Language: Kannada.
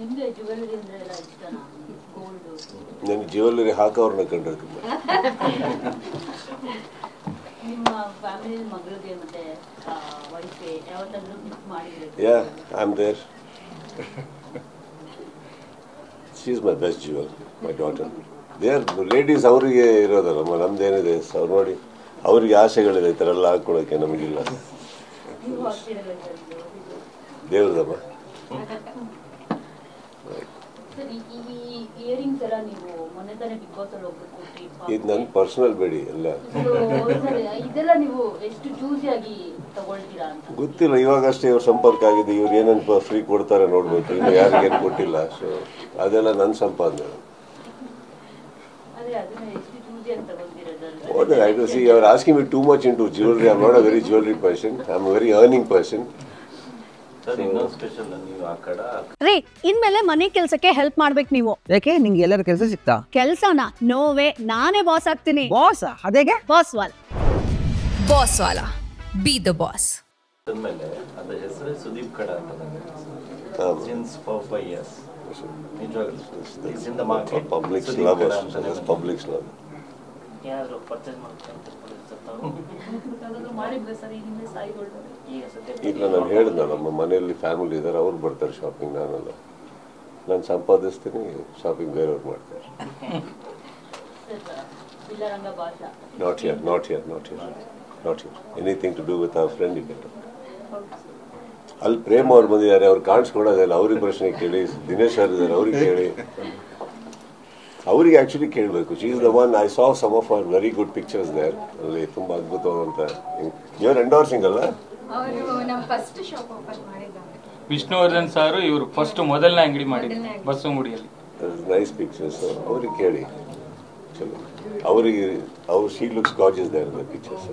ನಿಮಗೆ ಜ್ಯುವೆಲರಿ ಅಂದ್ರೆ ಎಲ್ಲ ಇಷ್ಟನಾ? ಗೋಲ್ಡ್ ನನಗೆ ಜ್ಯುವೆಲರಿ ಹಾಕೋರ್ನ ಕಂಡಿರ್ತೀನಿ. ನಿಮ್ಮ ಫ್ಯಾಮಿಲಿ ಮಗಳಿಗೆ ಮತ್ತೆ ವೈಫ್ಗೆ ಯಾವತ್ತಾದ್ರೂ ಗಿಫ್ಟ್ ಮಾಡಿದ್ರೆ? Yeah, I'm there. She's my best jewel, my daughter. They are ladies, ಅವರಿಗೆ ಇರೋದಲ್ಲಮ್ಮ, ನಮ್ದೇನಿದೆ ಅವ್ರು ನೋಡಿ, ಅವ್ರಿಗೆ ಆಸೆಗಳಿದೆ ಈ ಥರ ಎಲ್ಲ ಹಾಕ್ಕೊಳಕ್ಕೆ, ನಮಗಿಲ್ಲ. ನೀವು ಹಾಕ್ತಿರಲ್ಲ ದೇವ್ರದಮ್ಮ. ಸರ್, ಈ ಇಯರಿಂಗ್ಸ್ ಎಲ್ಲ ನೀವು ಮೊನ್ನೆ ತಾನೇ ಬಿಗ್ ಬಾಸ್ ಅಲ್ಲಿ ಹೋಗ್ಬೇಕು ಇದು ನನ್ನ ಪರ್ಸನಲ್ ಬೇಡಿ ಎಲ್ಲ. ಇದೆಲ್ಲ ನೀವು ಎಷ್ಟು ಚೂಸಿಯಾಗಿ ತಗೊಳ್ತೀರಾ ಅಂತ ಗೊತ್ತಿಲ್ಲ, ಇವಾಗಷ್ಟೇ ಇವ್ರ ಸಂಪರ್ಕ ಆಗಿದೆ, ಇವ್ರು ಏನೇನು ಫ್ರೀ ಕೊಡ್ತಾರೆ ನೋಡ್ಬೇಕು, ಇನ್ನು ಯಾರಿಗೇನು ಕೊಟ್ಟಿಲ್ಲ. ಸೊ ಅದೆಲ್ಲ ನನ್ನ ಸಂಪಾದನೆ. I do see you are asking me too much into jewelry. I'm not a very jewelry person. I'm a very earning person. ರೀ, ಇನ್ಮೇಲೆ ಮನೆ ಕೆಲಸಕ್ಕೆ ಹೆಲ್ಪ್ ಮಾಡ್ಬೇಕು ನೀವು. ಯಾಕೆ ನಿಂಗೆ ಎಲ್ಲರ ಕೆಲಸ ಸಿಗ್ತಾ? ಕೆಲಸನ ನೋವೇ, ನಾನೇ ಬಾಸ್ ಆಗ್ತೀನಿ. ಬಾಸ್ ಅದೇಗೆ? ಬಾಸ್ ವಾಲ್. ಬಾಸ್ ವಾಲ, ಬಿ ದ ಬಾಸ್. ಮೇಲೆ ಅದ ಹೆಸರು ಸುದೀಪ್ ಕಡ ಅಂತ since for 5 years. It's in the market. Public's love us. It's public's love. ಯಾರು ಪರ್ಚೇಸ್ ಮಾಡ್ತಾರೆ ಮಾಡಿದ್ರೆ ಸರ್ ಈ ಹಿಂದೆ ಸಾಯಿಗಳು ಈಗ ಸದ್ಯ ಈಗ ನಾನು ಹೇಳಿದ್ನ, ನಮ್ಮ ಮನೆಯಲ್ಲಿ ಫ್ಯಾಮಿಲಿ ಇದ್ದಾರೆ, ಅವ್ರು ಬರ್ತಾರೆ ಶಾಪಿಂಗ್, ನಾನಲ್ಲ. ನಾನು ಸಂಪಾದಿಸ್ತೀನಿ, ಶಾಪಿಂಗ್ ಬೇರೆಯವ್ರು ಮಾಡ್ತಾರೆ. Not here. Anything to do with our friend you can talk. ಅಲ್ಲಿ ಪ್ರೇಮ್ ಅವ್ರು ಬಂದಿದ್ದಾರೆ, ಅವ್ರು ಕಾಣಿಸ್ಕೊಡೋದಿಲ್ಲ, ಅವ್ರಿಗೆ ಪ್ರಶ್ನೆ ಕೇಳಿ. ದಿನೇಶ್ ಅವ್ರು ಇದ್ದಾರೆ, ಅವ್ರಿಗೆ ಕೇಳಿ. ಅವರಿಗೆ ಆ್ಯಕ್ಚುಲಿ ಕೇಳಬೇಕು. She is the one. I saw some of ಅವರ್ ವೆರಿ ಗುಡ್ ಪಿಕ್ಚರ್ಸ್ ದೇರ್. ಅಲ್ಲಿ ತುಂಬ ಅದ್ಭುತವಾದಂಥ. ಇವ್ರು ಎಂಡೋರ್ಸಿಂಗ್ ಅಲ್ಲ, ವಿಷ್ಣುವರ್ಧನ್ ಸಾರು ಇವರು ಫಸ್ಟ್ ಮೊದಲನೇ ಅಂಗಡಿ ಮಾಡಿದ್ರು ಬಸವಗುಡಿಯಲ್ಲಿ. Nice pictures. ಅವ್ರಿಗೆ ಕೇಳಿ, ಚಲೋ. ಅವರಿಗೆ she looks gorgeous there the pictures.